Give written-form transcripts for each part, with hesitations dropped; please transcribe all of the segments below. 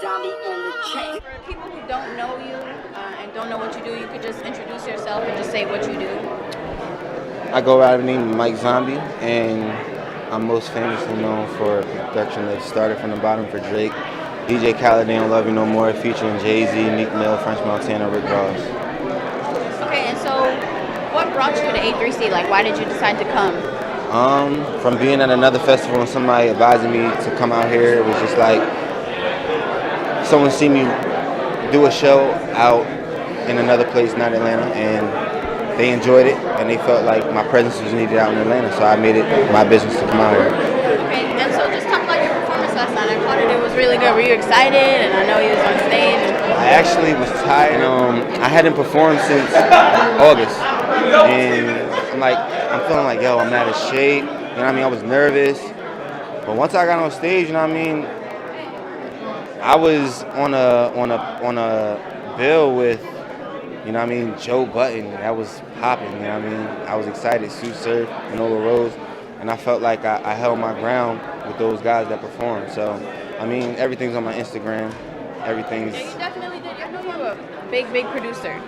For people who don't know you and don't know what you do, you could just introduce yourself and just say what you do. I go by the name of Mike Zombie, and I'm most famously known for a production that started from the bottom for Drake, DJ Khaled, They Don't Love You No More, featuring Jay-Z, Meek Mill, French Montana, Rick Ross. Okay, and so what brought you to A3C? Like, why did you decide to come? From being at another festival and somebody advising me to come out here, it was just like someone see me do a show out in another place, not Atlanta, and they enjoyed it, and they felt like my presence was needed out in Atlanta, so I made it my business to come out here. Okay, and so just talk about your performance last night. I thought it was really good. Were you excited? And I know you was on stage. I actually was tired. I hadn't performed since August, and I'm feeling like, yo, I'm out of shape. You know what I mean? I was nervous, but once I got on stage, you know what I mean, I was on a bill with, you know what I mean, Joe Button. That was popping, you know what I mean? I was excited, Sue Surf, Manola Rose, and I felt like I held my ground with those guys that performed. So, I mean, everything's on my Instagram. Everything's... Yeah, you definitely did. I know you're a big producer.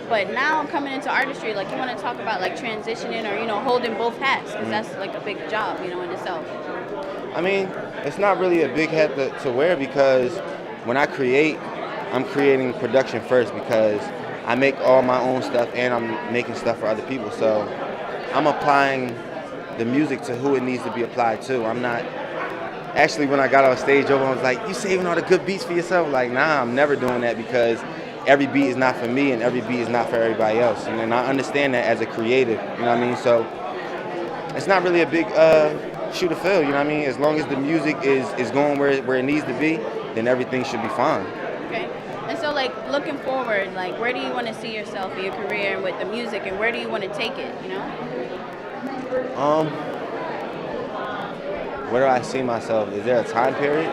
But now coming into artistry, like, you want to talk about, like, transitioning or, you know, holding both hats, because that's, like, a big job, you know, in itself. I mean, it's not really a big hat to wear, because when I create, I'm creating production first, because I make all my own stuff and I'm making stuff for other people. So I'm applying the music to who it needs to be applied to. I'm not, actually when I got on stage, everyone was like, you saving all the good beats for yourself? Like, nah, I'm never doing that, because every beat is not for me and every beat is not for everybody else. And then I understand that as a creative, you know what I mean? So it's not really a big shoe to fill, you know what I mean? As long as the music is going where it needs to be, then everything should be fine. Okay. And so, like, looking forward, like, where do you want to see yourself in your career and with the music, and where do you want to take it, you know? Where do I see myself? Is there a time period?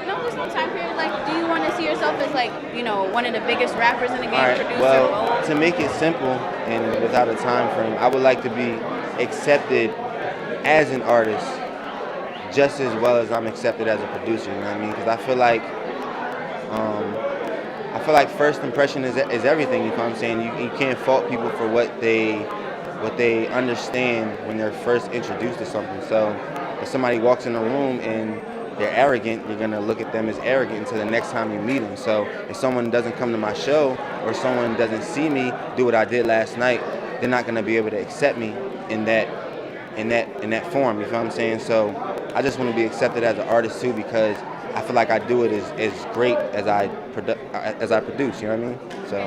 No, there's no time period. Like, do you want to see yourself as, like, you know, one of the biggest rappers in the game, All right, producer? well, to make it simple and without a time frame, I would like to be accepted as an artist just as well as I'm accepted as a producer, you know what I mean? Because I feel like first impression is everything, you know what I'm saying? You can't fault people for what they understand when they're first introduced to something. So if somebody walks in the room and they're arrogant, you're gonna look at them as arrogant until the next time you meet them. So if someone doesn't come to my show or someone doesn't see me do what I did last night, they're not gonna be able to accept me in that form, you know what I'm saying? So I just want to be accepted as an artist too, because I feel like I do it as great as I produce, you know what I mean? So.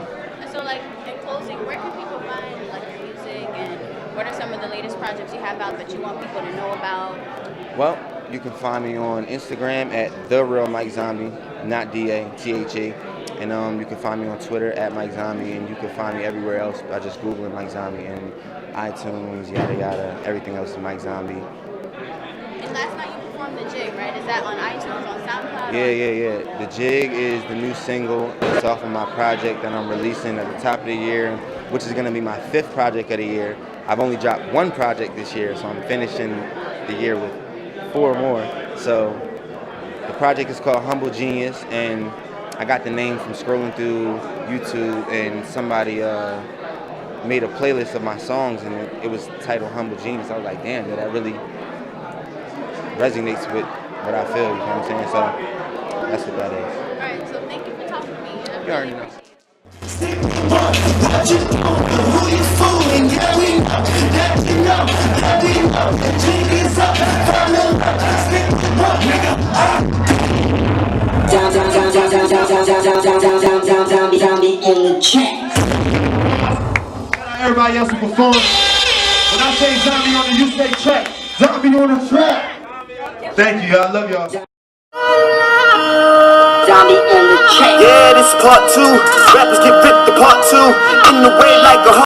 And so, like, in closing, where can people find, like, your music, and what are some of the latest projects you have out that you want people to know about? Well, you can find me on Instagram at The Real Mike Zombie, not D-A, T-H-E. And you can find me on Twitter at Mike Zombie, and you can find me everywhere else by just Googling Mike Zombie, and iTunes, yada yada, everything else is Mike Zombie. And last night you performed The Jig, right? Is that on iTunes, on SoundCloud? Yeah. The Jig is the new single. It's off of my project that I'm releasing at the top of the year, which is going to be my 5th project of the year. I've only dropped 1 project this year, so I'm finishing the year with 4 more. So the project is called Humble Genius, and I got the name from scrolling through YouTube, and somebody made a playlist of my songs, and it was titled Humble Genius. I was like, damn, that really resonates with what I feel, you know what I'm saying? So that's what that is. All right, so thank you for talking to me. You already know. Zombie in the chat. Everybody else will perform. When I say zombie on the, you say track. Zombie on the track. Thank you, I love y'all. Zombie in the chat. Yeah, this is part 2. Rappers get ripped to part 2. In the way like a